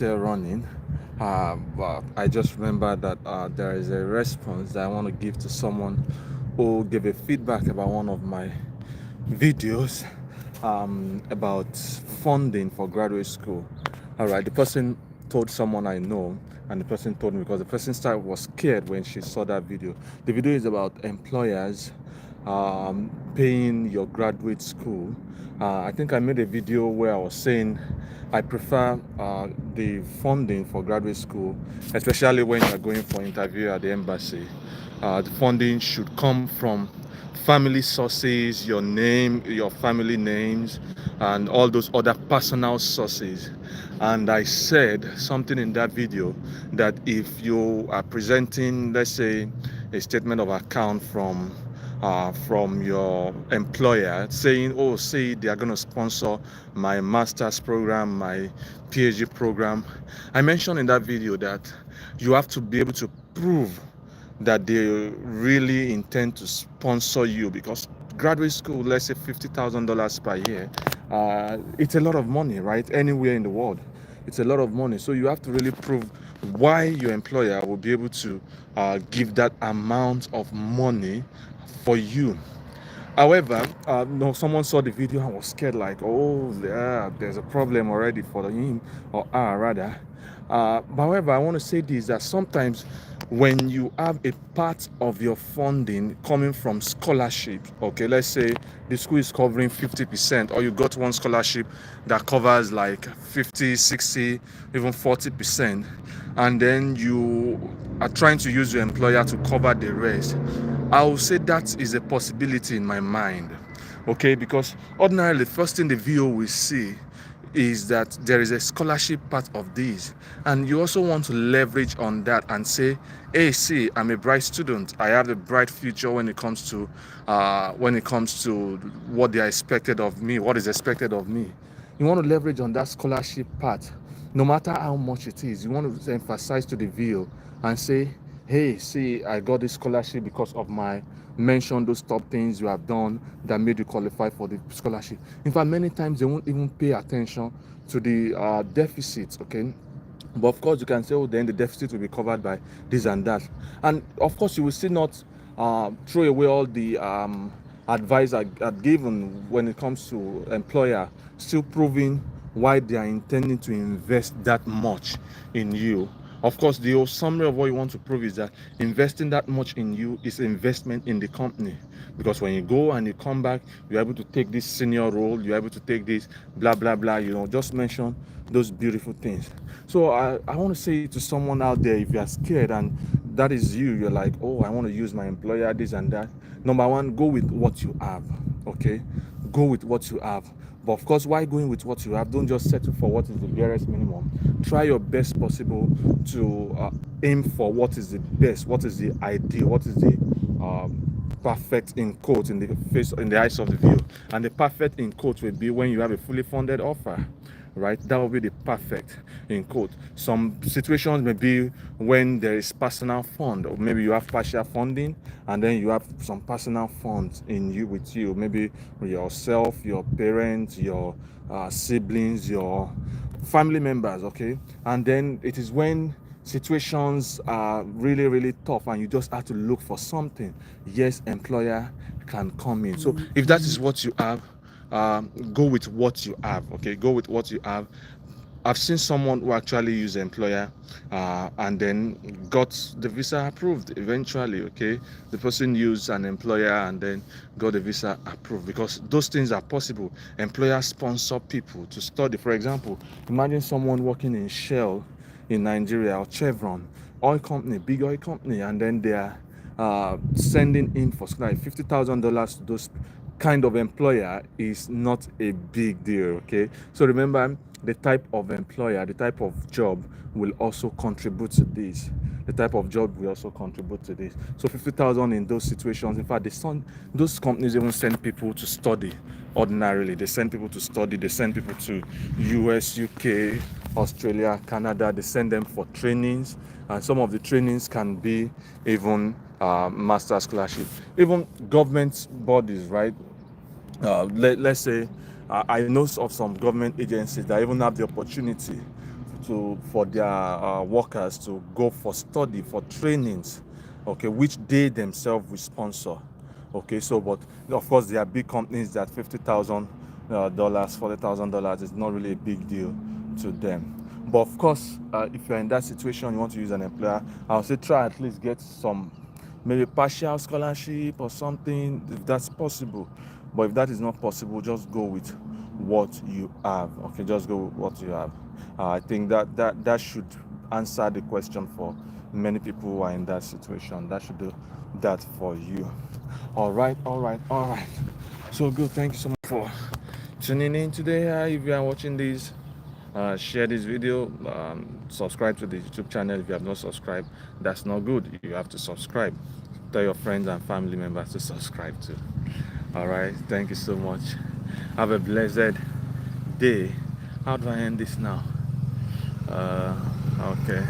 still running. But I just remember that there is a response that I want to give to someone who gave a feedback about one of my videos about funding for graduate school. All right, the person told someone I know, and the person told me because the person started was scared when she saw that video. The video is about employers paying your graduate school. I think I made a video where I was saying I prefer the funding for graduate school, especially when you're going for interview at the embassy. The funding should come from family sources, your name, your family names, and all those other personal sources. And I said something in that video that if you are presenting, let's say, a statement of account from your employer saying, oh, say they are going to sponsor my master's program, my PhD program. I mentioned in that video that you have to be able to prove that they really intend to sponsor you, because graduate school, let's say $50,000 per year, it's a lot of money, right? Anywhere in the world, it's a lot of money. So you have to really prove why your employer will be able to give that amount of money for you. However, no, someone saw the video and was scared, like, oh, yeah, there's a problem already for him or her, rather. However, I want to say this, that sometimes when you have a part of your funding coming from scholarship, okay, let's say the school is covering 50%, or you got one scholarship that covers like 50, 60, even 40%, and then you are trying to use your employer to cover the rest. I will say that is a possibility in my mind, okay? Because ordinarily, the first thing the VO will see is that there is a scholarship part of this, and you also want to leverage on that and say, hey, see, I'm a bright student, I have a bright future when it comes to what they are expected of me, what is expected of me. You want to leverage on that scholarship part, no matter how much it is. You want to emphasize to the VO and say, hey, see, I got this scholarship because of my mention those top things you have done that made you qualify for the scholarship. In fact, many times they won't even pay attention to the deficits, okay? But of course, you can say, oh, then the deficit will be covered by this and that. And of course, you will still not throw away all the advice I given when it comes to employer, still proving why they are intending to invest that much in you. Of course, the whole summary of what you want to prove is that investing that much in you is investment in the company. Because when you go and you come back, you're able to take this senior role, you're able to take this blah, blah, blah, just mention those beautiful things. So I want to say to someone out there, if you're scared and that is you, you're like, oh, I want to use my employer, this and that. Number one, go with what you have, okay? Go with what you have. But of course, why going with what you have? Don't just settle for what is the barest minimum. Try your best possible to aim for what is the best, what is the ideal, what is the perfect in quote in the eyes of the viewer. And the perfect in quote will be when you have a fully funded offer, right? That will be the perfect in quote. Some situations may be when there is personal fund, or maybe you have partial funding and then you have some personal funds in you with you, maybe yourself, your parents, your siblings, your family members, okay? And then it is when situations are really, really tough and you just have to look for something, yes, employer can come in. So if that is what you have, go with what you have, okay? Go with what you have. I've seen someone who actually used employer and then got the visa approved eventually, okay? The person used an employer and then got the visa approved, because those things are possible. Employers sponsor people to study. For example, imagine someone working in Shell in Nigeria, or Chevron, oil company, big oil company, and then they are sending in for like $50,000 to those kind of employer is not a big deal, okay? So remember, the type of employer, the type of job will also contribute to this. The type of job will also contribute to this. So 50,000 in those situations. In fact, those companies even send people to study ordinarily. They send people to study. They send people to US, UK, Australia, Canada. They send them for trainings. And some of the trainings can be even master scholarship. Even government bodies, right? Let's say I know of some government agencies that even have the opportunity for their workers to go for study, for trainings, okay, which they themselves will sponsor. Okay, so but of course there are big companies that $50,000, $40,000 is not really a big deal to them. But of course, if you're in that situation, you want to use an employer, I'll say try at least get some maybe partial scholarship or something if that's possible. But if that is not possible, just go with what you have. Okay, just go with what you have. I think that should answer the question for many people who are in that situation. That should do that for you. All right. So good. Thank you so much for tuning in today. If you are watching this, share this video, subscribe to the YouTube channel if you have not subscribed. That's not good. You have to subscribe. Tell your friends and family members to subscribe too. All right, thank you so much. Have a blessed day. How do I end this now? Okay.